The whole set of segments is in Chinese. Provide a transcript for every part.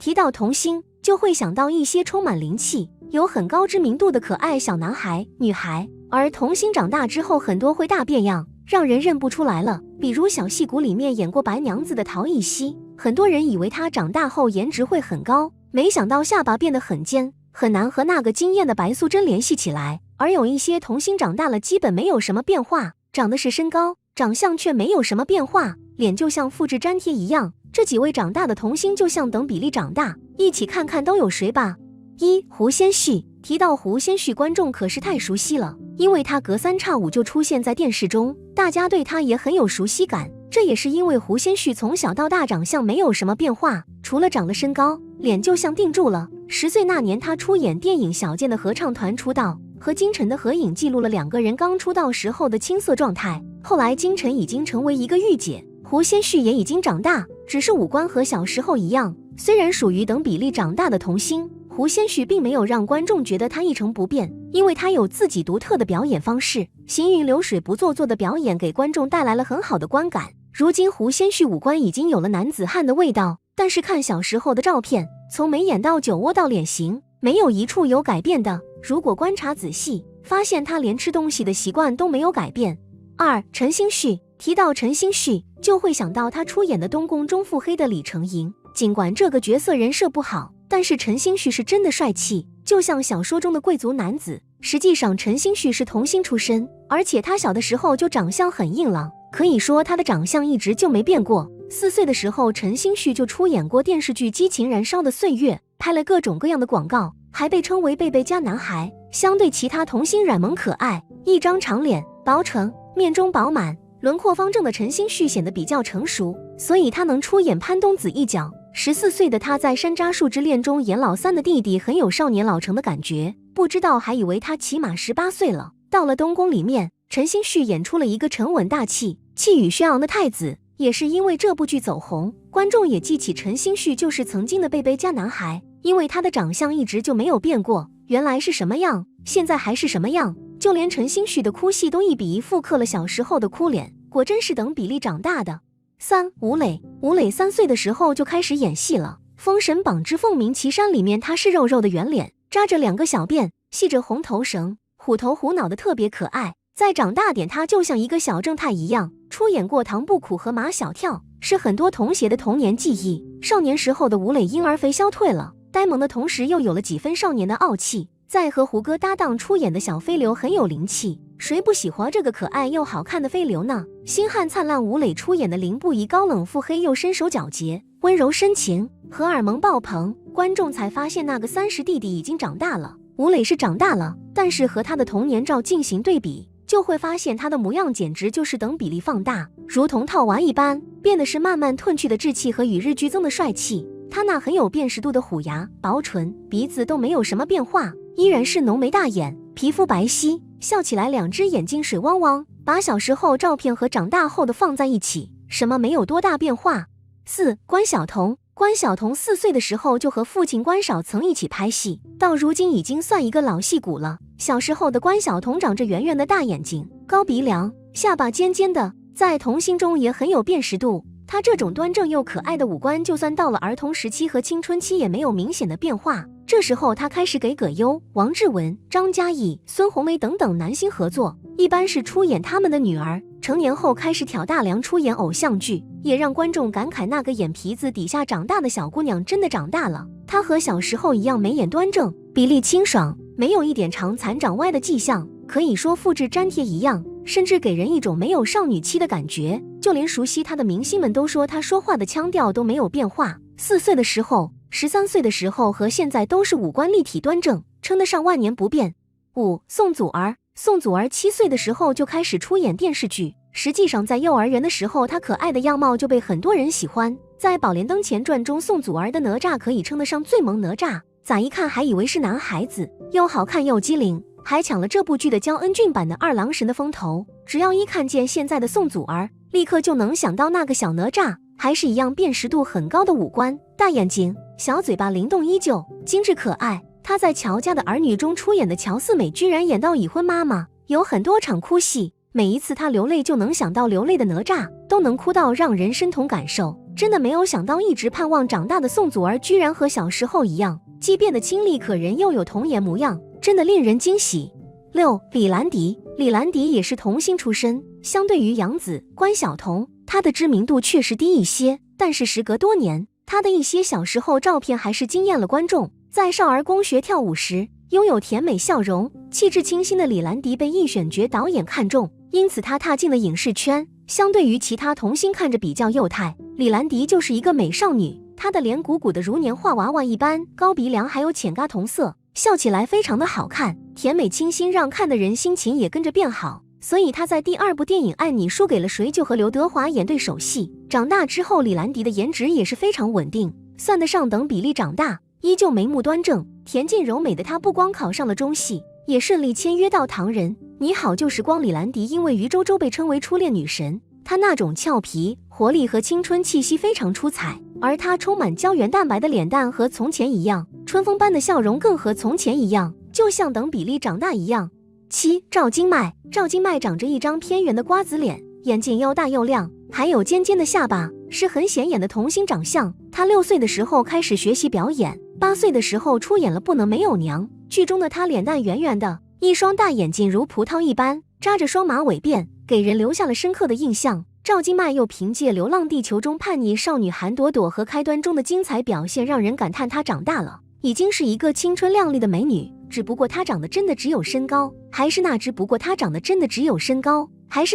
提到童星，就会想到一些充满灵气、有很高知名度的可爱小男孩、女孩。而童星长大之后，很多会大变样，让人认不出来了。比如小戏骨里面演过白娘子的陶艺希，很多人以为她长大后颜值会很高，没想到下巴变得很尖，很难和那个惊艳的白素贞联系起来。而有一些童星长大了基本没有什么变化，长的是身高，长相却没有什么变化，脸就像复制粘贴一样。这几位长大的童星就像等比例长大，一起看看都有谁吧。1. 胡先煦。提到胡先煦，观众可是太熟悉了，因为他隔三差五就出现在电视中，大家对他也很有熟悉感。这也是因为胡先煦从小到大长相没有什么变化，除了长了身高，脸就像定住了。10岁那年，他出演电影《小贱的合唱团》出道，和金晨的合影记录了2个人刚出道时候的青涩状态。后来金晨已经成为一个御姐，胡先煦也已经长大，只是五官和小时候一样。虽然属于等比例长大的童星，胡先煦并没有让观众觉得他一成不变，因为他有自己独特的表演方式，行云流水不做作的表演给观众带来了很好的观感。如今胡先煦五官已经有了男子汉的味道，但是看小时候的照片，从眉眼到酒窝到脸型，没有一处有改变的。如果观察仔细，发现他连吃东西的习惯都没有改变。2. 陈星旭。提到陈星旭，就会想到他出演的东宫中腹黑的李成营，尽管这个角色人设不好，但是陈星旭是真的帅气，就像小说中的贵族男子。实际上陈星旭是童星出身，而且他小的时候就长相很硬朗，可以说他的长相一直就没变过。4岁的时候，陈星旭就出演过电视剧《激情燃烧的岁月》，拍了各种各样的广告，还被称为贝贝家男孩。相对其他童星软萌可爱，一张长脸，薄唇，面中饱满，轮廓方正的陈星旭显得比较成熟，所以他能出演潘冬子一角。14岁的他在《山楂树之恋》中演老三的弟弟，很有少年老成的感觉，不知道还以为他起码18岁了。到了东宫里面，陈星旭演出了一个沉稳大气、气宇轩昂的太子，也是因为这部剧走红，观众也记起陈星旭就是曾经的贝贝家男孩，因为他的长相一直就没有变过，原来是什么样，现在还是什么样，就连陈星旭的哭戏都1比1复刻了小时候的哭脸，果真是等比例长大的。3. 吴磊。吴磊3岁的时候就开始演戏了，《封神榜之凤鸣岐山》里面他是肉肉的圆脸，扎着2个小辫，系着红头绳，虎头虎脑的特别可爱。再长大点，他就像一个小正太一样，出演过唐不苦和马小跳，是很多同学的童年记忆。少年时候的吴磊婴儿肥消退了，呆萌的同时又有了几分少年的傲气，在和胡歌搭档出演的小飞流很有灵气，谁不喜欢这个可爱又好看的飞流呢？星汉灿烂，吴磊出演的凌不疑高冷腹黑又身手矫捷，温柔深情，荷尔蒙爆棚，观众才发现那个30弟弟已经长大了。吴磊是长大了，但是和他的童年照进行对比，就会发现他的模样简直就是等比例放大，如同套娃一般，变得是慢慢褪去的稚气和与日俱增的帅气。他那很有辨识度的虎牙、薄唇、鼻子都没有什么变化，依然是浓眉大眼，皮肤白皙，笑起来2只眼睛水汪汪。把小时候照片和长大后的放在一起，什么没有多大变化。4. 关晓彤。关晓彤4岁的时候就和父亲关少曾一起拍戏，到如今已经算一个老戏骨了。小时候的关晓彤长着圆圆的大眼睛，高鼻梁，下巴尖尖的，在童星中也很有辨识度。她这种端正又可爱的五官，就算到了儿童时期和青春期也没有明显的变化。这时候她开始给葛优、王志文、张嘉译、孙红雷等等男星合作，一般是出演他们的女儿。成年后开始挑大梁出演偶像剧，也让观众感慨那个眼皮子底下长大的小姑娘真的长大了。她和小时候一样，眉眼端正，比例清爽，没有一点长残长歪的迹象，可以说复制粘贴一样，甚至给人一种没有少女期的感觉。就连熟悉她的明星们都说她说话的腔调都没有变化。4岁的时候、13岁的时候和现在都是五官立体端正，称得上万年不变。5. 宋祖儿。宋祖儿7岁的时候就开始出演电视剧，实际上在幼儿园的时候，她可爱的样貌就被很多人喜欢。在《宝莲灯前传》中，宋祖儿的哪吒可以称得上最萌哪吒，咋一看还以为是男孩子，又好看又机灵，还抢了这部剧的焦恩俊版的二郎神的风头。只要一看见现在的宋祖儿，立刻就能想到那个小哪吒，还是一样辨识度很高的五官，大眼睛，小嘴巴，灵动依旧，精致可爱。她在乔家的儿女中出演的乔四美居然演到已婚妈妈，有很多场哭戏，每一次她流泪就能想到流泪的哪吒，都能哭到让人身同感受。真的没有想到，一直盼望长大的宋祖儿居然和小时候一样，既变得清丽可人，又有童颜模样，真的令人惊喜。6. 李兰迪。李兰迪也是童星出身，相对于杨紫、关晓彤，她的知名度确实低一些，但是时隔多年，她的一些小时候照片还是惊艳了观众。在少儿宫学跳舞时，拥有甜美笑容、气质清新的李兰迪被易选角导演看中，因此她踏进了影视圈。相对于其他童星看着比较幼态，李兰迪就是一个美少女。她的脸鼓鼓的如年画娃娃一般，高鼻梁还有浅咖瞳色，笑起来非常的好看，甜美清新，让看的人心情也跟着变好。所以她在第2部电影《爱你输给了谁》就和刘德华演对手戏。长大之后，李兰迪的颜值也是非常稳定，算得上等比例长大，依旧眉目端正、恬静柔美的她，不光考上了中戏，也顺利签约到唐人。你好旧时光。李兰迪因为于周周被称为初恋女神，她那种俏皮、活力和青春气息非常出彩，而她充满胶原蛋白的脸蛋和从前一样，春风般的笑容更和从前一样，就像等比例长大一样。7. 赵今麦。赵今麦长着一张偏圆的瓜子脸，眼睛又大又亮，还有尖尖的下巴，是很显眼的童星长相。她6岁的时候开始学习表演，8岁的时候出演了《不能没有娘》，剧中的她脸蛋圆圆的，一双大眼睛如葡萄一般，扎着双马尾辫，给人留下了深刻的印象。赵今麦又凭借《流浪地球》中叛逆少女韩朵朵和开端中的精彩表现，让人感叹她长大了，已经是一个青春靓丽的美女。只不过她长得真的只有身高，还是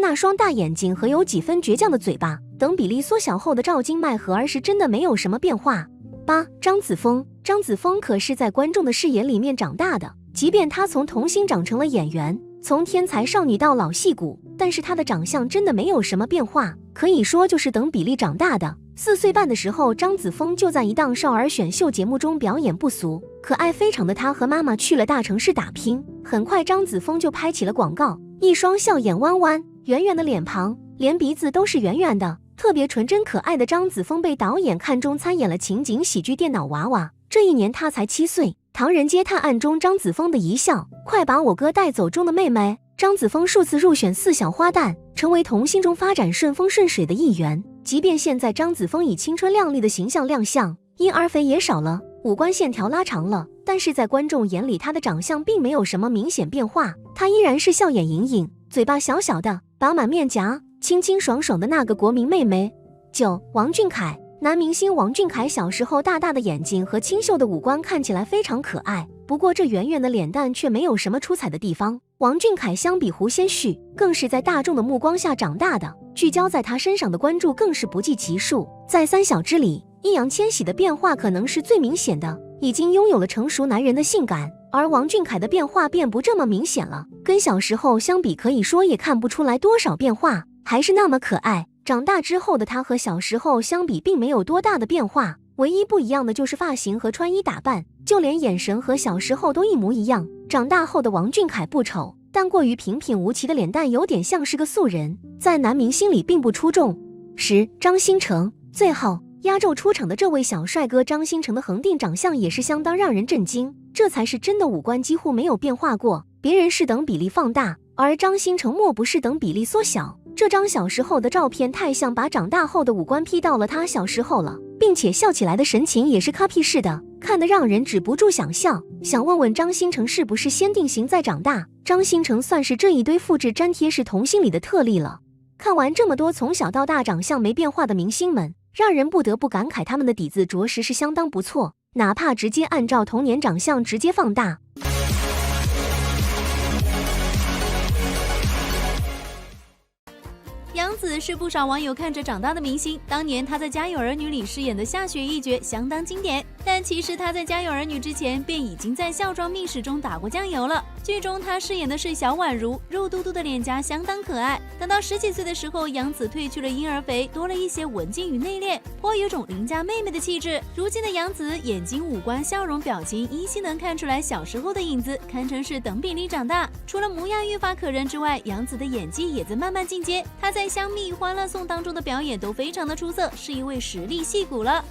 那双大眼睛和有几分倔强的嘴巴。等比例缩小后的赵今麦和儿时真的没有什么变化。8. 张子枫。张子枫可是在观众的视野里面长大的，即便她从童星长成了演员，从天才少女到老戏骨，但是她的长相真的没有什么变化，可以说就是等比例长大的。4岁半的时候，张子枫就在一档少儿选秀节目中表演不俗，可爱非常的她和妈妈去了大城市打拼，很快张子枫就拍起了广告，一双笑眼弯弯、圆圆的脸庞，连鼻子都是圆圆的，特别纯真可爱的张子枫被导演看中，参演了情景喜剧《电脑娃娃》。这一年她才7岁。唐人街探案中张子枫的一笑，快把我哥带走中的妹妹，张子枫数次入选4小花旦，成为童星中发展顺风顺水的一员。即便现在张子枫以青春靓丽的形象亮相，因而肥也少了，五官线条拉长了，但是在观众眼里她的长相并没有什么明显变化，她依然是笑眼盈盈，嘴巴小小的，把满面颊，清清爽爽的那个国民妹妹。9. 王俊凯。男明星王俊凯小时候大大的眼睛和清秀的五官看起来非常可爱，不过这圆圆的脸蛋却没有什么出彩的地方。王俊凯相比胡先煦，更是在大众的目光下长大的，聚焦在他身上的关注更是不计其数。在三小只里，易烊千玺的变化可能是最明显的，已经拥有了成熟男人的性感，而王俊凯的变化便不这么明显了，跟小时候相比可以说也看不出来多少变化，还是那么可爱。长大之后的他和小时候相比并没有多大的变化，唯一不一样的就是发型和穿衣打扮，就连眼神和小时候都一模一样。长大后的王俊凯不丑，但过于平平无奇的脸蛋有点像是个素人，在男明星里并不出众。10. 张新成。最后压轴出场的这位小帅哥张新成的恒定长相也是相当让人震惊，这才是真的五官几乎没有变化过，别人是等比例放大，而张新成莫不是等比例缩小。这张小时候的照片太像把长大后的五官 P 到了他小时候了，并且笑起来的神情也是 copy 式的，看得让人止不住想笑。想问问张新成是不是先定型再长大？张新成算是这一堆复制粘贴式童星里的特例了。看完这么多从小到大长相没变化的明星们，让人不得不感慨他们的底子着实是相当不错，哪怕直接按照童年长相直接放大。杨紫是不少网友看着长大的明星，当年她在《家有儿女》里饰演的夏雪一角相当经典，但其实她在《家有儿女》之前便已经在《孝庄秘史》中打过酱油了。剧中她饰演的是小宛如，肉嘟嘟的脸颊相当可爱。等到10几岁的时候，杨紫褪去了婴儿肥，多了一些文静与内敛，颇有种邻家妹妹的气质。如今的杨紫眼睛、五官、笑容、表情依稀能看出来小时候的影子，堪称是等比例长大。除了模样愈发可人之外，杨紫的演技也在慢慢进阶，她在《香蜜》《欢乐颂》当中的表演都非常的出色，是一位实力戏骨了。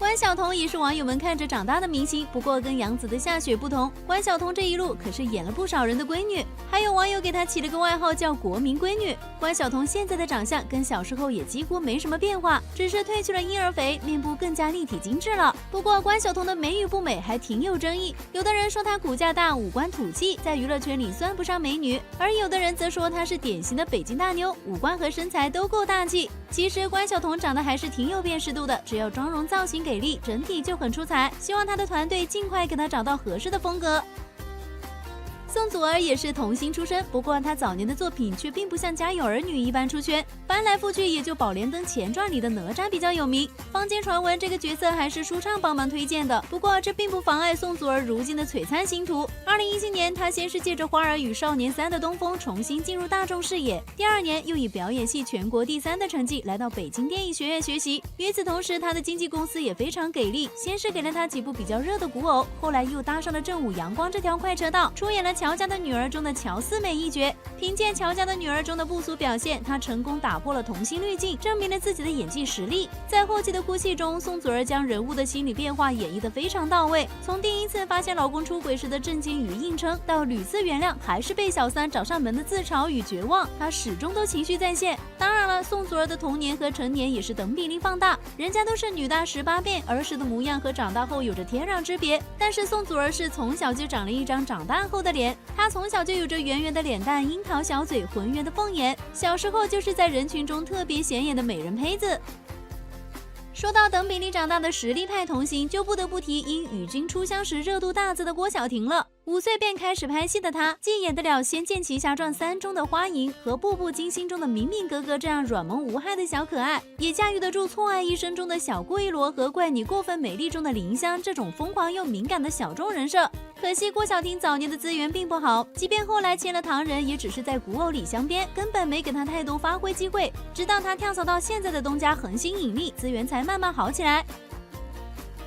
关晓彤也是网友们看着长大的明星，不过跟杨紫的夏雪不同，关晓彤这一路可是演了不少人的闺女，还有网友给她起了个外号叫国民闺女。关晓彤现在的长相跟小时候也几乎没什么变化，只是褪去了婴儿肥，面部更加立体精致了。不过关晓彤的美与不美还挺有争议，有的人说她骨架大，五官土气，在娱乐圈里算不上美女，而有的人则说她是典型的北京大妞，五官和身材都够大气。其实关晓彤长得还是挺有辨识度的，只要妆容造型给力，整体就很出彩。希望她的团队尽快给她找到合适的风格。宋祖儿也是童星出身，不过她早年的作品却并不像家有儿女一般出圈，翻来覆去也就《宝莲灯前传》里的哪吒比较有名。坊间传闻这个角色还是舒畅帮忙推荐的，不过这并不妨碍宋祖儿如今的璀璨星途。2017年，她先是借着《花儿与少年3》的东风重新进入大众视野，第2年又以表演系全国第3的成绩来到北京电影学院学习。与此同时，她的经纪公司也非常给力，先是给了她几部比较热的古偶，后来又搭上了正午阳光这条快车道，出演了乔家的女儿中的乔四美一角。凭借乔家的女儿中的不俗表现，她成功打破了童星滤镜，证明了自己的演技实力。在后期的哭戏中，宋祖儿将人物的心理变化演绎得非常到位，从第一次发现老公出轨时的震惊与硬撑，到屡次原谅还是被小三找上门的自嘲与绝望，她始终都情绪在线。当然了，宋祖儿的童年和成年也是等比例放大，人家都是女大18变，儿时的模样和长大后有着天壤之别。但是宋祖儿是从小就长了一张长大后的脸，她从小就有着圆圆的脸蛋、樱桃小嘴、浑圆的凤眼，小时候就是在人群中特别显眼的美人胚子。说到等比例长大的实力派童星，就不得不提因《与君初相识》热度大增的郭晓婷了。5岁便开始拍戏的她，既演得了《仙剑奇侠传3》中的花莹和《步步惊心》中的敏敏格格这样软萌无害的小可爱，也驾驭得住《错爱一生》中的小顾一罗和《怪你过分美丽》中的林香这种疯狂又敏感的小众人设。可惜郭晓婷早年的资源并不好，即便后来签了唐人，也只是在古偶里镶边，根本没给她太多发挥机会。直到她跳槽到现在的东家恒星引力，资源才慢慢好起来。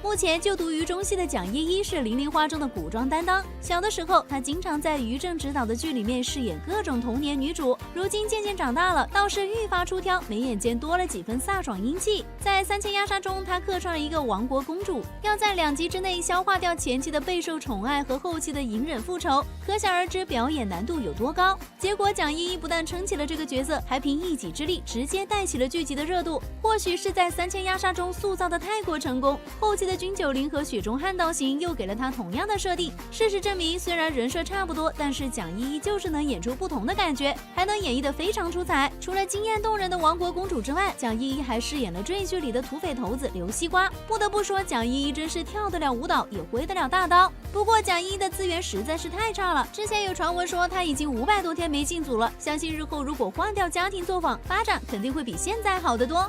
目前就读于中戏的蒋依依是《零零花》中的古装担当。小的时候，她经常在于正执导的剧里面饰演各种童年女主。如今渐渐长大了，倒是愈发出挑，眉眼间多了几分飒爽英气。在《3000鸦杀》中，她客串了一个亡国公主，要在2集之内消化掉前期的备受宠爱和后期的隐忍复仇，可想而知表演难度有多高。结果蒋依依不但撑起了这个角色，还凭一己之力直接带起了剧集的热度。或许是在《3000鸦杀》中塑造的太过成功，后期的君九龄和雪中悍刀行又给了他同样的设定。事实证明，虽然人设差不多，但是蒋依依就是能演出不同的感觉，还能演绎得非常出彩。除了惊艳动人的亡国公主之外，蒋依依还饰演了赘婿里的土匪头子刘西瓜。不得不说，蒋依依真是跳得了舞蹈，也挥得了大刀。不过蒋依依的资源实在是太差了，之前有传闻说她已经500多天没进组了，相信日后如果换掉家庭作坊，发展肯定会比现在好得多。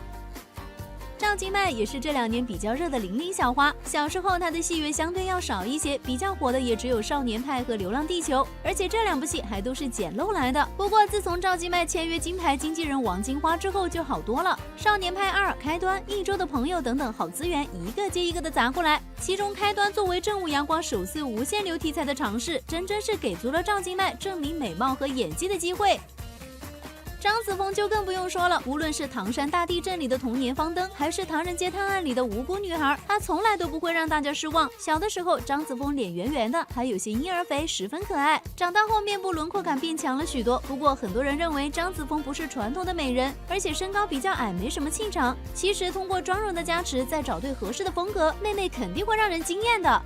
赵今麦也是这2年比较热的零零小花，小时候她的戏约相对要少一些，比较火的也只有《少年派》和《流浪地球》，而且这2部戏还都是捡漏来的。不过自从赵今麦签约金牌经纪人王金花之后就好多了，《少年派2》、开端、一周的朋友等等好资源一个接一个的砸过来，其中开端作为正午阳光首次无限流题材的尝试，真是给足了赵今麦证明美貌和演技的机会。张子枫就更不用说了，无论是唐山大地震里的童年方灯，还是唐人街探案里的无辜女孩，她从来都不会让大家失望。小的时候，张子枫脸圆圆的，还有些婴儿肥，十分可爱。长大后面部轮廓感变强了许多，不过很多人认为张子枫不是传统的美人，而且身高比较矮，没什么气场。其实通过妆容的加持，再找对合适的风格，妹妹肯定会让人惊艳的。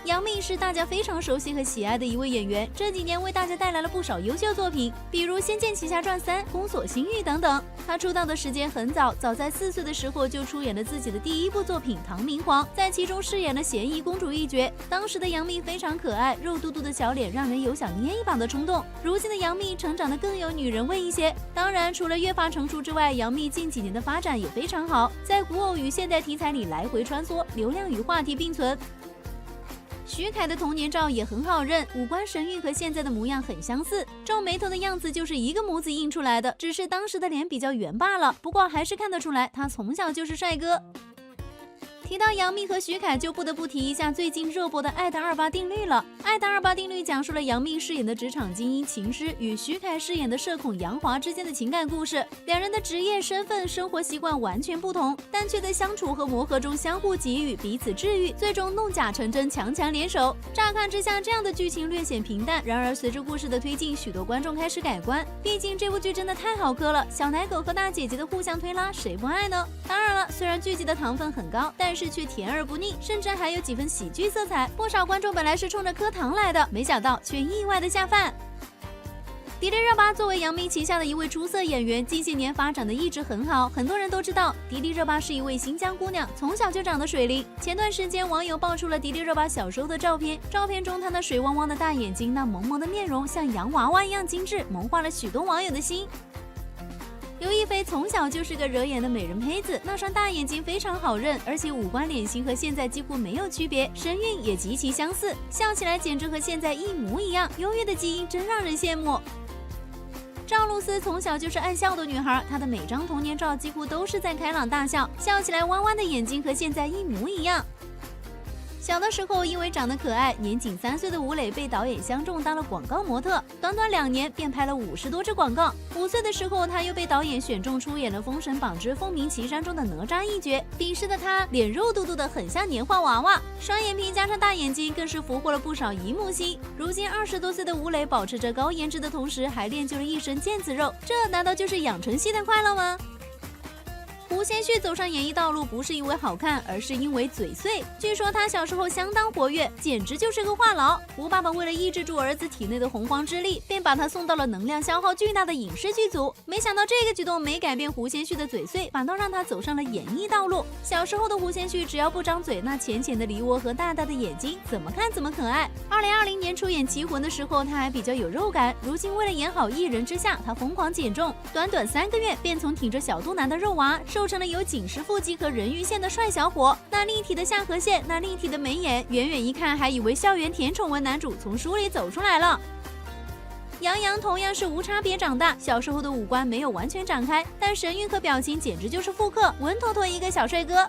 杨幂是大家非常熟悉和喜爱的一位演员，这几年为大家带来了不少优秀作品，比如《仙剑奇侠传3》、《宫锁心玉》等等。她出道的时间很早，早在4岁的时候就出演了自己的第1部作品《唐明皇》，在其中饰演了嫌疑公主一角。当时的杨幂非常可爱，肉嘟嘟的小脸让人有想捏一把的冲动。如今的杨幂成长得更有女人味一些。当然，除了越发成熟之外，杨幂近几年的发展也非常好，在古偶与现代题材里来回穿梭，流量与话题并存。徐凯的童年照也很好认，五官神韵和现在的模样很相似，皱眉头的样子就是一个模子印出来的，只是当时的脸比较圆罢了。不过还是看得出来，他从小就是帅哥。提到杨幂和徐凯，就不得不提一下最近热播的《爱的28定律》了。《爱的28定律》讲述了杨幂饰演的职场精英琴师与徐凯饰演的社恐杨华之间的情感故事。两人的职业、身份、生活习惯完全不同，但却在相处和磨合中相互给予、彼此治愈，最终弄假成真，强强联手。乍看之下，这样的剧情略显平淡，然而随着故事的推进，许多观众开始改观。毕竟这部剧真的太好磕了，小奶狗和大姐姐的互相推拉，谁不爱呢？当然了，虽然剧集的糖分很高，但是却甜而不腻，甚至还有几分喜剧色彩。不少观众本来是冲着磕糖来的，没想到却意外的下饭。迪丽热巴作为杨幂旗下的一位出色演员，近些年发展的一直很好。很多人都知道，迪丽热巴是一位新疆姑娘，从小就长得水灵。前段时间，网友爆出了迪丽热巴小时候的照片，照片中她那水汪汪的大眼睛，那萌萌的面容，像洋娃娃一样精致，萌化了许多网友的心。刘亦菲从小就是个惹眼的美人胚子，那双大眼睛非常好认，而且五官脸型和现在几乎没有区别，神韵也极其相似，笑起来简直和现在一模一样，优越的基因真让人羡慕。赵露思从小就是爱笑的女孩，她的每张童年照几乎都是在开朗大笑，笑起来弯弯的眼睛和现在一模一样。小的时候，因为长得可爱，年仅3岁的吴磊被导演相中当了广告模特，短短2年便拍了50多支广告。5岁的时候，他又被导演选中出演了《封神榜之凤鸣岐山》中的哪吒一角。彼时的他脸肉嘟嘟的，很像年画娃娃，双眼皮加上大眼睛，更是俘获了不少姨母心。如今20多岁的吴磊，保持着高颜值的同时，还练就了一身腱子肉，这难道就是养成系的快乐吗？胡先煦走上演艺道路不是因为好看，而是因为嘴碎。据说他小时候相当活跃，简直就是个话痨。胡爸爸为了抑制住儿子体内的洪荒之力，便把他送到了能量消耗巨大的影视剧组。没想到这个举动没改变胡先煦的嘴碎，反倒让他走上了演艺道路。小时候的胡先煦只要不张嘴，那浅浅的梨涡和大大的眼睛，怎么看怎么可爱。2020年出演《棋魂》的时候，他还比较有肉感。如今为了演好一人之下，他疯狂减重，短短3个月便从挺着小肚腩的肉娃瘦成了有紧实腹肌和人鱼线的帅小伙。那立体的下颌线，那立体的眉眼，远远一看还以为校园甜宠文男主从书里走出来了。杨洋同样是无差别长大，小时候的五官没有完全展开，但神韵和表情简直就是复刻，稳妥妥一个小帅哥。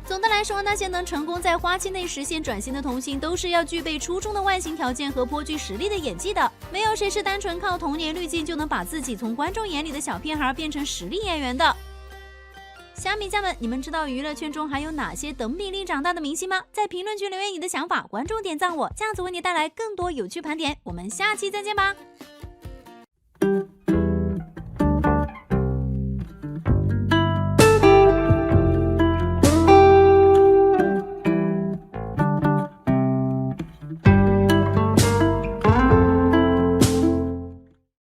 总的来说，那些能成功在花期内实现转型的童星，都是要具备出众的外形条件和颇具实力的演技的。没有谁是单纯靠童年滤镜就能把自己从观众眼里的小屁孩变成实力演员的。虾米家们，你们知道娱乐圈中还有哪些等比例长大的明星吗？在评论区留言你的想法，关注点赞我，这样子为你带来更多有趣盘点。我们下期再见吧。